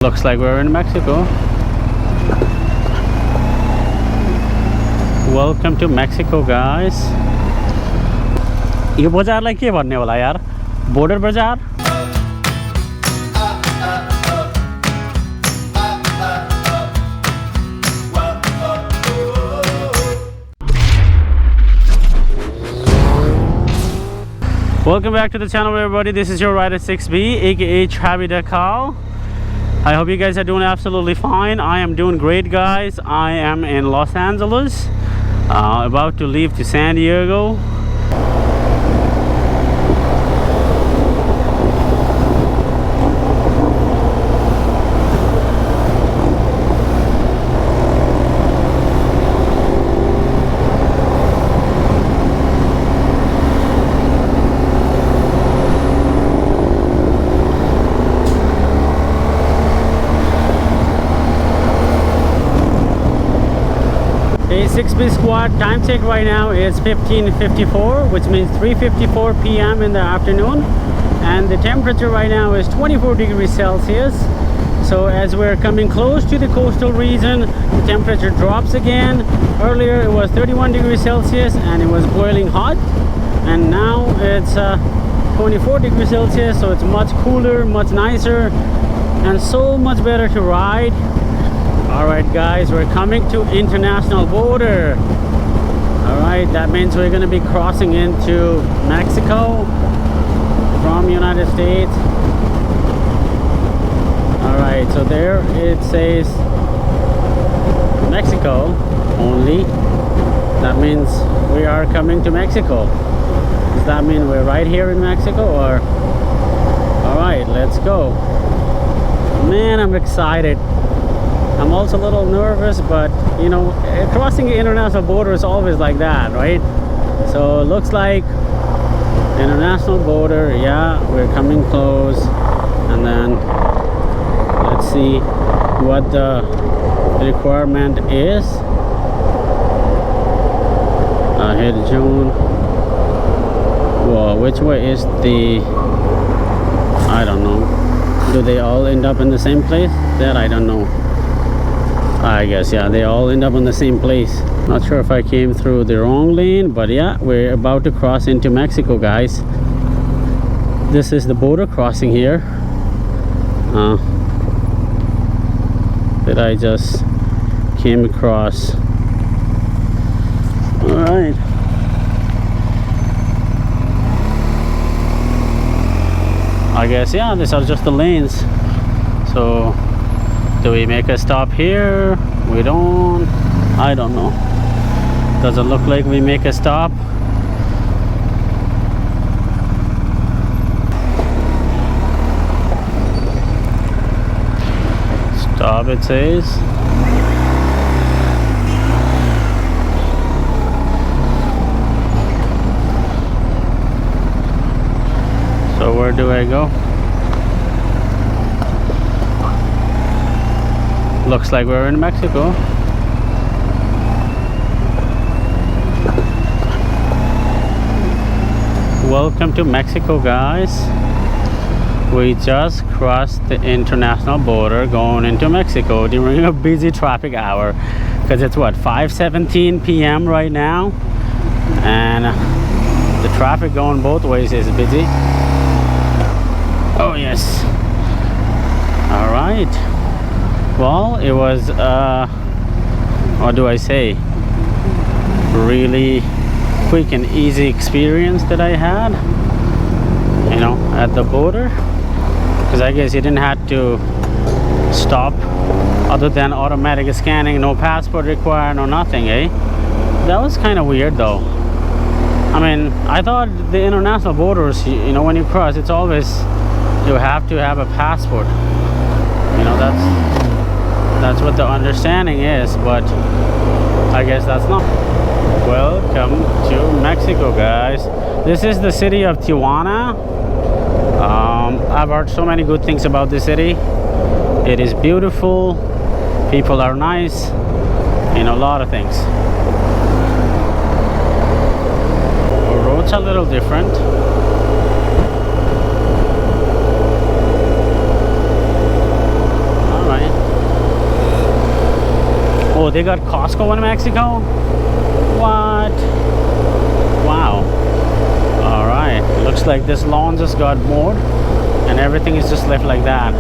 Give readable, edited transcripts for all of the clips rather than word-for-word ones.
Looks like we're in Mexico. Welcome to Mexico, guys. यो बजारलाई के भन्ने होला यार? Border Bazaar? Welcome back to the channel, everybody. This is your rider 6B, aka Chavi Dakal. I hope you guys are doing absolutely fine. I am doing great, guys. I am in Los Angeles, about to leave to San Diego. A 6B squad time check right now is 15:54, which means 3:54 p.m. in the afternoon, and the temperature right now is 24 degrees Celsius. So as we're coming close to the coastal region, the temperature drops again. Earlier it was 31 degrees Celsius and it was boiling hot, and now it's 24 degrees Celsius, so it's much cooler, much nicer, and so much better to ride. Alright guys, we're coming to international border. Alright, that means we're going to be crossing into Mexico from United States. Alright, so there it says Mexico only. That means we are coming to Mexico. Does that mean we're right here in Mexico, or? Alright, let's go. Man, I'm excited. I'm also a little nervous, but you know, crossing the international border is always like that, right? So it looks like international border. Yeah, we're coming close, and then let's see what the requirement is. Hit June. Whoa, which way is the? I don't know. Do they all end up in the same place? That I don't know. I guess, yeah, they all end up in the same place. Not sure if I came through the wrong lane, but yeah, we're about to cross into Mexico, guys. This is the border crossing here that I just came across. Alright. I guess, yeah, these are just the lanes. So do we make a stop here? We don't. I don't know. Doesn't look like we make a stop. Stop, it says. So where do I go? Looks like we're in Mexico. Welcome to Mexico, guys. We just crossed the international border going into Mexico during a busy traffic hour, because it's what, 5:17 p.m. right now, and the traffic going both ways is busy. Oh yes. All right. Well, it was what do I say, really quick and easy experience that I had, you know, at the border, because I guess you didn't have to stop other than automatic scanning, no passport required, no nothing, eh? That was kind of weird though. I mean, I thought the international borders, you know, when you cross, it's always you have to have a passport, you know. That's what the understanding is, but I guess that's not. Welcome to Mexico, guys. This is the city of Tijuana. I've heard so many good things about this city. It is beautiful, people are nice, you know, a lot of things. The roads are a little different. Oh, they got Costco in Mexico? What? Wow. Alright, looks like this lawn just got mowed and everything is just left like that.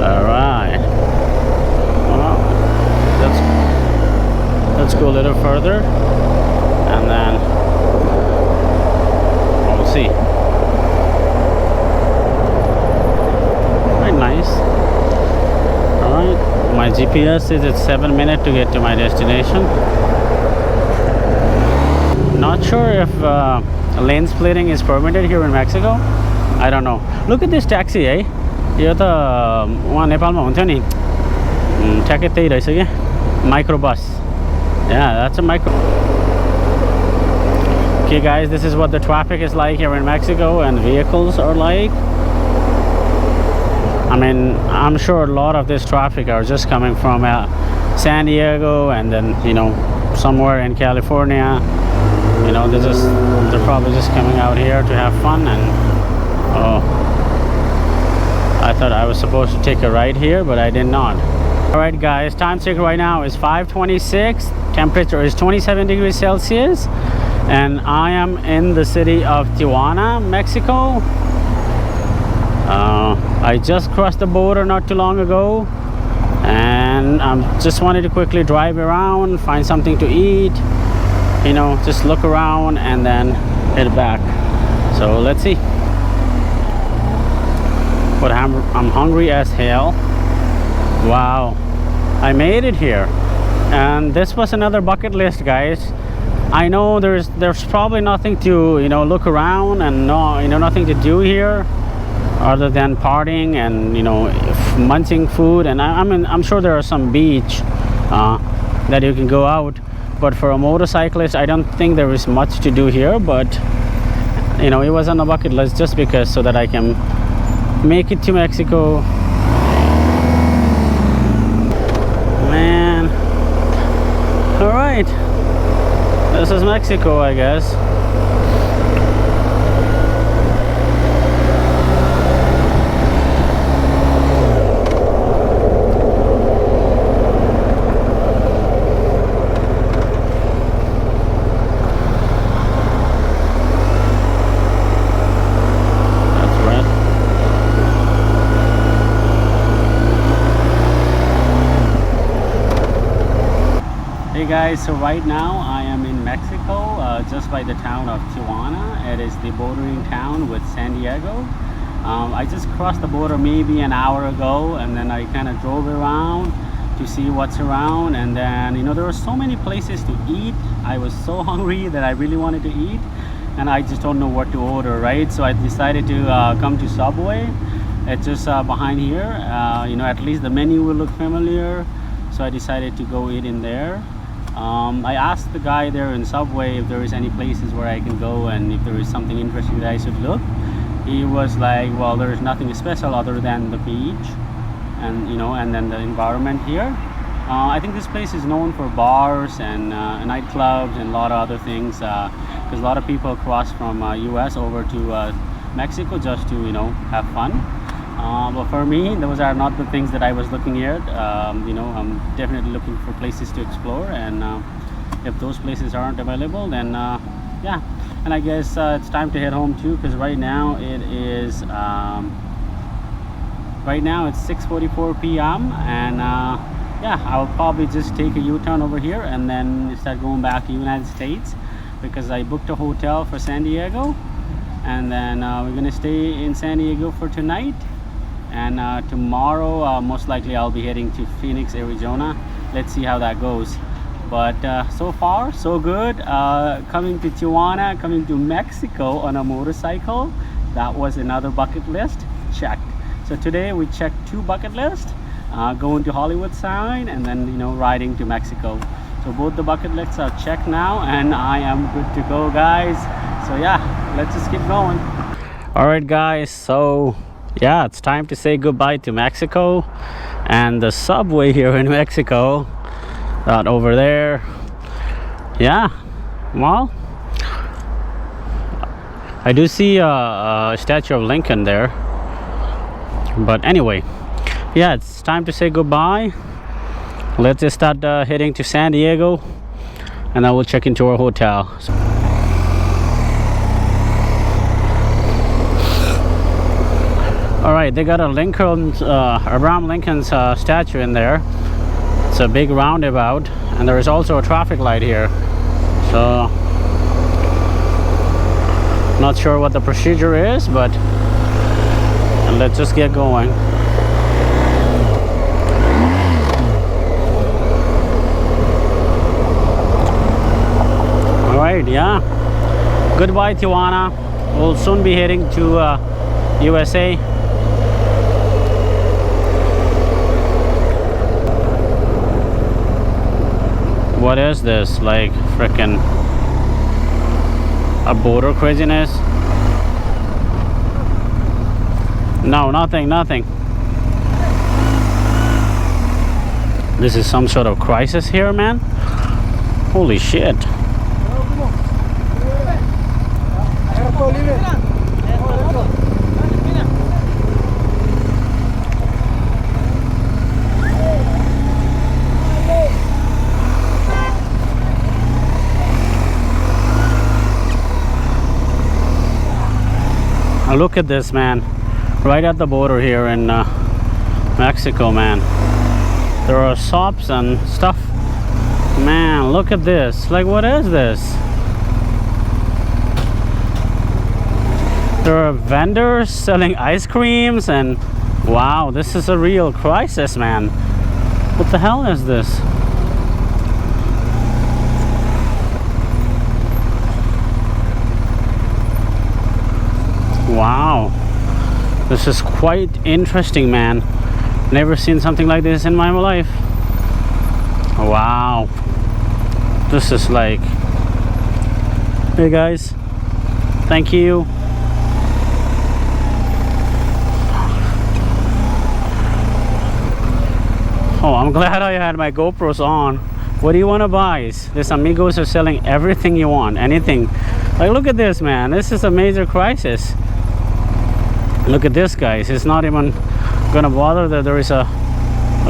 Alright. Well, let's go a little further and then we'll see. Very nice. Alright, my GPS says it's 7 minutes to get to my destination. Not sure if lane splitting is permitted here in Mexico. I don't know. Look at this taxi, eh? यो त वहाँ नेपालमा हुन्थ्यो नि ठ्याक्कै त्यही रहेछ के micro bus. Yeah, that's a micro. Okay guys, this is what the traffic is like here in Mexico and vehicles are like. I mean, I'm sure a lot of this traffic are just coming from San Diego and then, you know, somewhere in California. You know, they're probably just coming out here to have fun. And oh, I thought I was supposed to take a ride here, but I did not. Alright guys, time check right now is 5:26. Temperature is 27 degrees Celsius. And I am in the city of Tijuana, Mexico. I just crossed the border not too long ago. And I just wanted to quickly drive around, find something to eat. You know, just look around and then head back. So let's see. But I'm hungry as hell. Wow, I made it here. And this was another bucket list, guys. I know there's probably nothing to, you know, look around and no, you know, nothing to do here other than partying and, you know, munching food. And I'm sure there are some beach that you can go out. But for a motorcyclist, I don't think there is much to do here. But, you know, it was on the bucket list just because so that I can make it to Mexico. Man. All right. This is Mexico, I guess. Hey guys, so right now I am in Mexico, just by the town of Tijuana. It is the bordering town with San Diego. I just crossed the border maybe an hour ago, and then I kind of drove around to see what's around. And then, you know, there were so many places to eat. I was so hungry that I really wanted to eat, and I just don't know what to order, right? So I decided to come to Subway. It's just behind here. You know, at least the menu will look familiar, so I decided to go eat in there. I asked the guy there in Subway if there is any places where I can go and if there is something interesting that I should look. He was like, well, there is nothing special other than the beach and, you know, and then the environment here. I think this place is known for bars and nightclubs and a lot of other things, because a lot of people cross from US over to Mexico just to, you know, have fun. But for me, those are not the things that I was looking at. You know, I'm definitely looking for places to explore, and if those places aren't available, then yeah. And I guess it's time to head home too, because right now it is it's 6:44 p.m. and yeah, I'll probably just take a U-turn over here and then start going back to United States, because I booked a hotel for San Diego, and then we're gonna stay in San Diego for tonight. And tomorrow most likely I'll be heading to Phoenix, Arizona. Let's see how that goes. But so far so good. Coming to Tijuana, coming to Mexico on a motorcycle, that was another bucket list checked. So today we checked 2 bucket lists, going to Hollywood sign and then, you know, riding to Mexico. So both the bucket lists are checked now, and I am good to go, guys. So yeah, let's just keep going. All right guys, so yeah, it's time to say goodbye to Mexico and the subway here in Mexico. That over there. Yeah, well, I do see a statue of Lincoln there. But anyway, yeah, it's time to say goodbye. Let's just start heading to San Diego, and then we'll check into our hotel. All right, they got a Abraham Lincoln's statue in there. It's a big roundabout, and there is also a traffic light here. So, not sure what the procedure is, but let's just get going. All right, yeah. Goodbye, Tijuana. We'll soon be heading to USA. What is this? Like frickin' a border craziness? No, nothing. This is some sort of crisis here, man. Holy shit. Look at this, man. Right at the border here in Mexico, man. There are shops and stuff. Man, look at this. Like, what is this? There are vendors selling ice creams, and wow, this is a real crisis, man. What the hell is this? Wow, this is quite interesting, man. Never seen something like this in my life. Wow, this is like, hey guys, thank you. Oh, I'm glad I had my GoPros on. What do you want to buy? These amigos are selling everything you want, anything. Like, look at this, man. This is a major crisis. Look at this, guys. He's not even gonna bother that there is a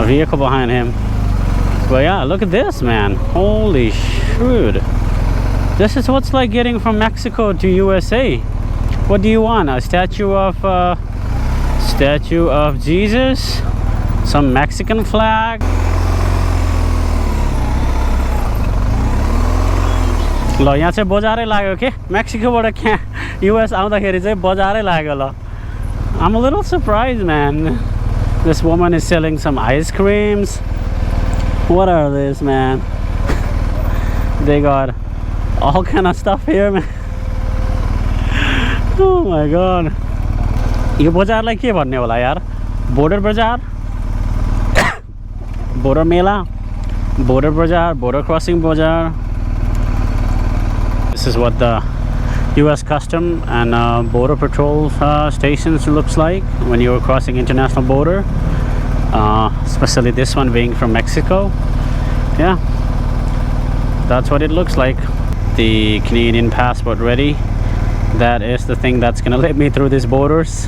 vehicle behind him. But yeah, look at this, man. Holy shoot. This is what's like getting from Mexico to USA. What do you want? A statue of Jesus? Some Mexican flag? ल यहाँ चाहिँ बजारै लाग्यो के मेक्सिकोबाट US आउँदाखेरि चाहिँ बजारै लाग्यो ल. I'm a little surprised, man. This woman is selling some ice creams. What are these, man? They got all kind of stuff here, man. Oh my god. यो बजारलाई के भन्ने होला यार? Border बजार? Border मेला? Border बजार? Border crossing बजार? This is what the US Custom and Border Patrol stations looks like when you're crossing international border, especially this one being from Mexico. Yeah, that's what it looks like. The Canadian passport ready. That is the thing that's gonna let me through these borders.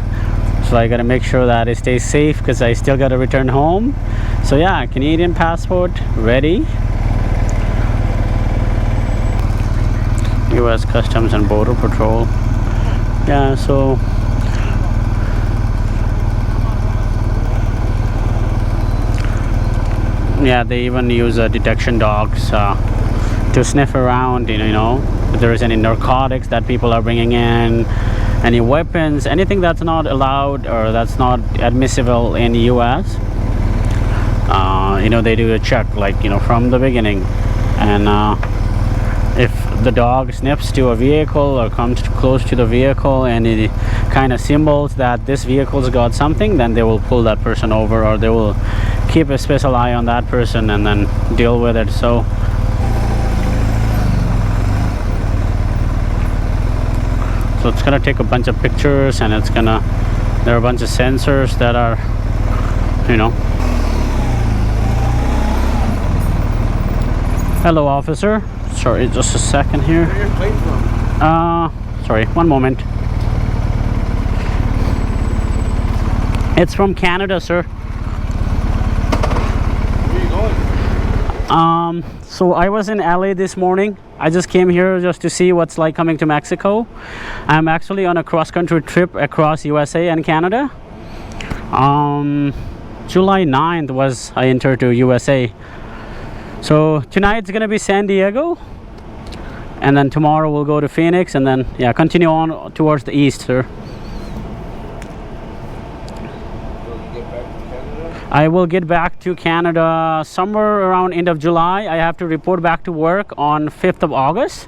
So I gotta make sure that it stays safe because I still gotta return home. So yeah, Canadian passport ready. US Customs and Border Patrol. Yeah, so yeah, they even use detection dogs to sniff around, you know, if there is any narcotics that people are bringing in, any weapons, anything that's not allowed or that's not admissible in the US. You know, they do a check, like, you know, from the beginning, and if the dog sniffs to a vehicle or comes close to the vehicle and it kind of symbols that this vehicle's got something, then they will pull that person over, or they will keep a special eye on that person and then deal with it. So it's gonna take a bunch of pictures, and it's gonna, there are a bunch of sensors that are, you know. Hello, officer. Sorry, just a second here. Where are your plate from? Sorry, one moment. It's from Canada, sir. So I was in LA this morning. I just came here just to see what's like coming to Mexico. I'm actually on a cross-country trip across USA and Canada. July 9th was I entered to USA. So tonight's gonna be San Diego, and then tomorrow we'll go to Phoenix, and then yeah, continue on towards the east, sir. I will get back to Canada somewhere around end of July. I have to report back to work on 5th of August.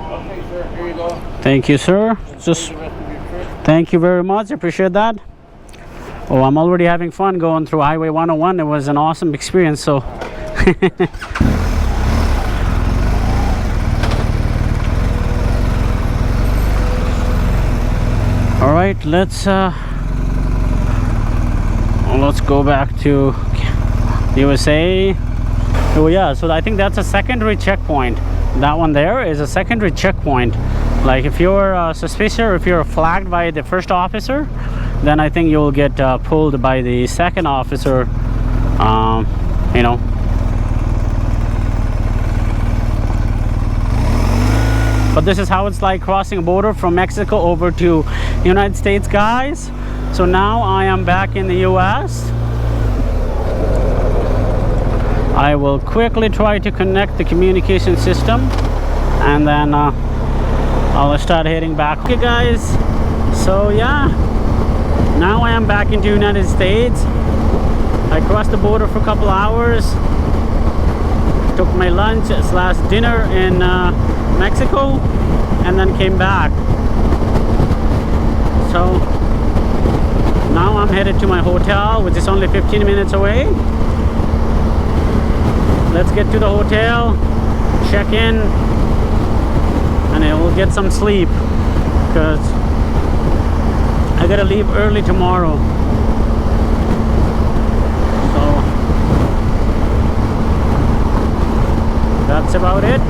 Okay, sir. Here you go. Thank you, sir. Just The rest of your trip. thank you very much. I appreciate that. Oh, I'm already having fun going through Highway 101. It was an awesome experience. So all right, let's go back to USA. Oh yeah, so I think that's a secondary checkpoint. That one there is a secondary checkpoint. Like if you're suspicious or if you're flagged by the first officer, then I think you'll get pulled by the second officer, you know. But this is how it's like crossing a border from Mexico over to United States, guys. So now I am back in the US. I will quickly try to connect the communication system, and then I'll start heading back. Okay guys, so yeah, now I am back into United States. I crossed the border for a couple hours, took my lunch / dinner in Mexico, and then came back. So now I'm headed to my hotel, which is only 15 minutes away. Let's get to the hotel, check in, and I will get some sleep because I gotta leave early tomorrow. So that's about it.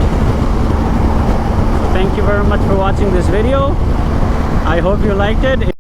So thank you very much for watching this video. I hope you liked it.